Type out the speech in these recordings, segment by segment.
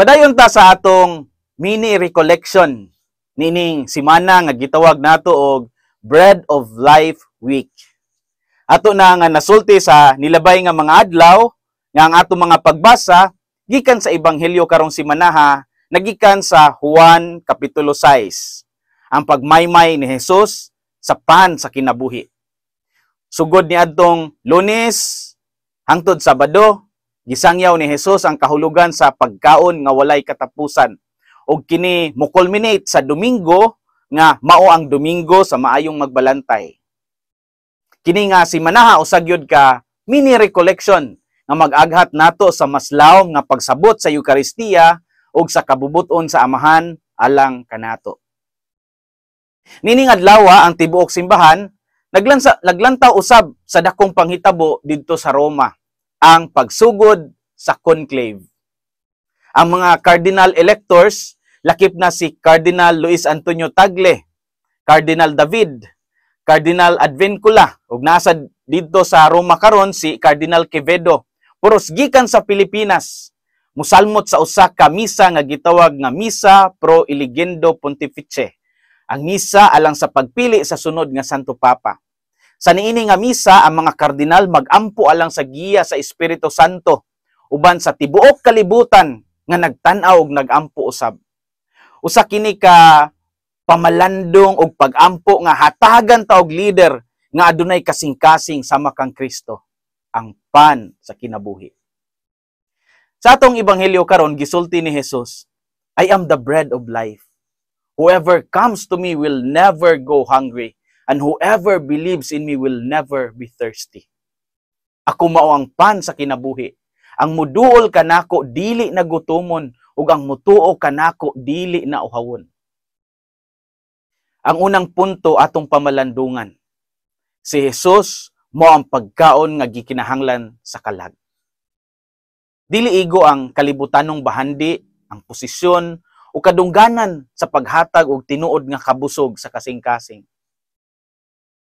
Padayon ta sa atong mini recollection nining simana nga gitawag nato og Bread of Life Week. Ato na nga nasulti sa nilabay nga mga adlaw nga ang atong mga pagbasa gikan sa ebanghelyo karong simanaha nagikan sa Juan kapitulo 6. Ang pagmaymay ni Jesus sa pan sa kinabuhi. Sugod ni adtong Lunes hangtod Sabado, gisangyaw ni Jesus ang kahulugan sa pagkaon nga walay katapusan. Og kini mo culminate sa Domingo nga mao ang Domingo sa maayong magbalantay. Kini nga simanaha usag yun ka mini recollection nga mag-aghat nato sa maslawom nga pagsabot sa Eucharistia ug sa kabubuton sa Amahan alang kanato. Nining adlaw ang tibuok simbahan naglantaw usab sa dakong panghitabo didto sa Roma, ang pagsugod sa conclave. Ang mga cardinal electors lakip na si Cardinal Luis Antonio Tagle, Cardinal David, Cardinal Advincula, ug nasa didto sa Roma karon si Cardinal Quevedo. Puros gikan sa Pilipinas, musalmot sa usa ka misa nga gitawag nga Misa Pro Eligendo Pontifice. Ang misa alang sa pagpili sa sunod nga Santo Papa. Sa niini nga misa, ang mga kardinal magampo alang sa giya sa Espiritu Santo uban sa tibuok kalibutan nga nagtan-aw ug nagampo usab. Usa kini ka pamalandong ug pagampo nga hatagan ta og leader nga adunay kasing-kasing sama kang Kristo, ang pan sa kinabuhi. Sa atong ebanghelyo karon gisulti ni Jesus, I am the bread of life. Whoever comes to me will never go hungry, and whoever believes in me will never be thirsty. Ako mao ang pan sa kinabuhi. Ang muduol kanako dili na gutomon, ug ang mutuo kanako dili na uhawon. Ang unang punto atong pamalandungan. Si Jesus mao ang pagkaon nga gikinahanglan sa kalag. Dili igo ang kalibutanong bahandi, ang posisyon o kadungganan sa paghatag og tinuod nga kabusog sa kasing-kasing.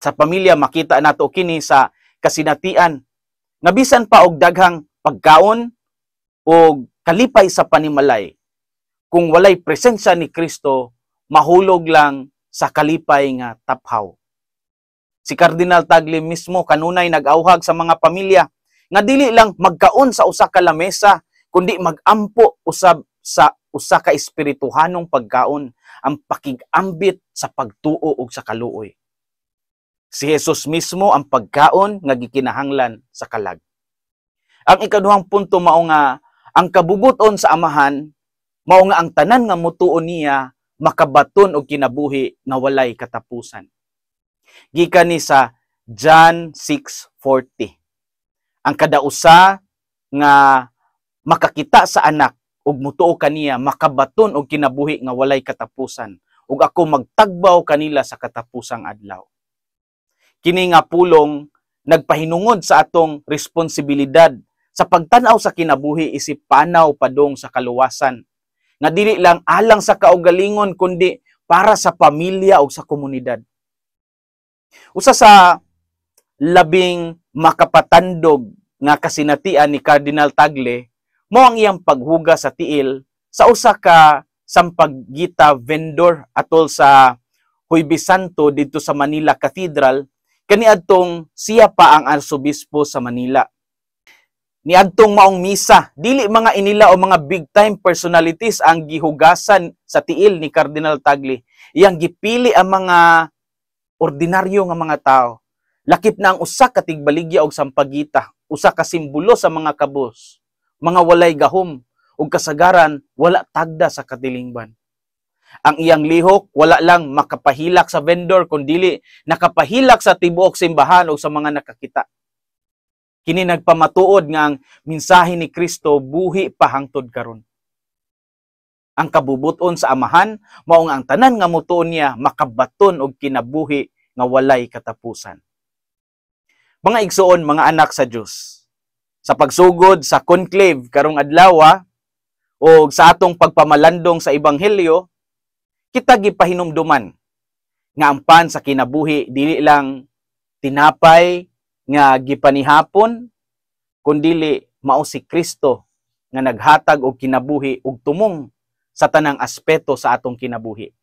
Sa pamilya makita nato kini sa kasinatian nga bisan pa og daghang pagkaon o kalipay sa panimalay, kung walay presensya ni Kristo, mahulog lang sa kalipay nga taphaw. Si Cardinal Tagle mismo kanunay nag-awhag sa mga pamilya nga dili lang magkaon sa usa ka lamesa, kundi magampo usab sa usa ka espirituhanong pagkaon, ang pakig-ambit sa pagtuo ug sa kaluoy. Si Jesus mismo ang pagkaon nga gikinahanglan sa kalag. Ang ikaduhang punto mao nga ang kabubuton sa Amahan mao nga ang tanan nga mutuo niya makabaton og kinabuhi nga walay katapusan. Gikan ni sa John 6:40. Ang kada usa nga makakita sa anak ug mutuo kaniya makabaton og kinabuhi nga walay katapusan, ug ako magtagbaw kanila sa katapusang adlaw. Kini nga pulong nagpahinungod sa atong responsibilidad sa pagtan-aw sa kinabuhi isip panaw padong sa kaluwasan, nga dili lang alang sa kaugalingon kundi para sa pamilya ug sa komunidad. Usa sa labing makapatandog nga kasinatian ni Cardinal Tagle mao ang iyang paghuga sa tiil sa usa ka sampaggita vendor atol sa Huwebes Santo dito sa Manila Cathedral, kaniadtong siya pa ang arsobispo sa Manila. Niadtong maong misa, dili mga inila o mga big time personalities ang gihugasan sa tiil ni Cardinal Tagle. Iyang gipili ang mga ordinaryo nga mga tao. Lakip na ang usa ka tigbaligya og sampagita, usa ka simbolo sa mga kabus, mga walay gahom, ug kasagaran wala tagda sa katilingban. Ang iyang lihok wala lang makapahilak sa vendor kundi nakapahilak sa tibuok simbahan o sa mga nakakita. Kini nagpamatuod nga ang mensahe ni Kristo buhi pa hangtod karon. Ang kabubuton sa Amahan mao nga ang tanan nga mutuon niya makabaton og kinabuhi nga walay katapusan. Mga igsoon, mga anak sa Dios, sa pagsugod sa conclave karong adlaw o sa atong pagpamalandong sa ebanghelyo, kita gipahinumduman nga ang pan sa kinabuhi dili lang tinapay nga gipanihapon, kundi mao si Kristo nga naghatag og kinabuhi ug tumong sa tanang aspeto sa atong kinabuhi.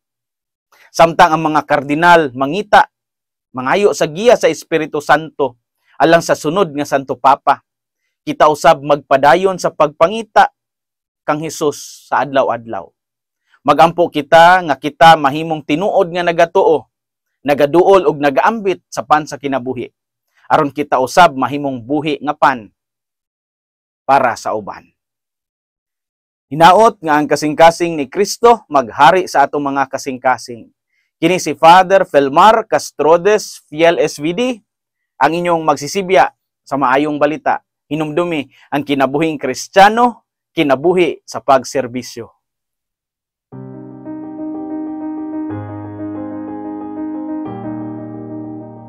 Samtang ang mga kardinal mangita, mangayo sa giya sa Espiritu Santo alang sa sunod nga Santo Papa, kita usab magpadayon sa pagpangita kang Hesus sa adlaw-adlaw. Magampo kita nga kita mahimong tinuod nga nagatuo, nagaduol ug nagaambit sa pan sa kinabuhi, aron kita usab mahimong buhi nga pan para sa uban. Hinaot nga ang kasing-kasing ni Kristo maghari sa atong mga kasing-kasing. Kini si Father Felmar Castrodes, Fiel SVD, ang inyong magsisibya sa maayong balita. Hinumdumi ang kinabuhing Kristiyano, kinabuhi sa pagserbisyo.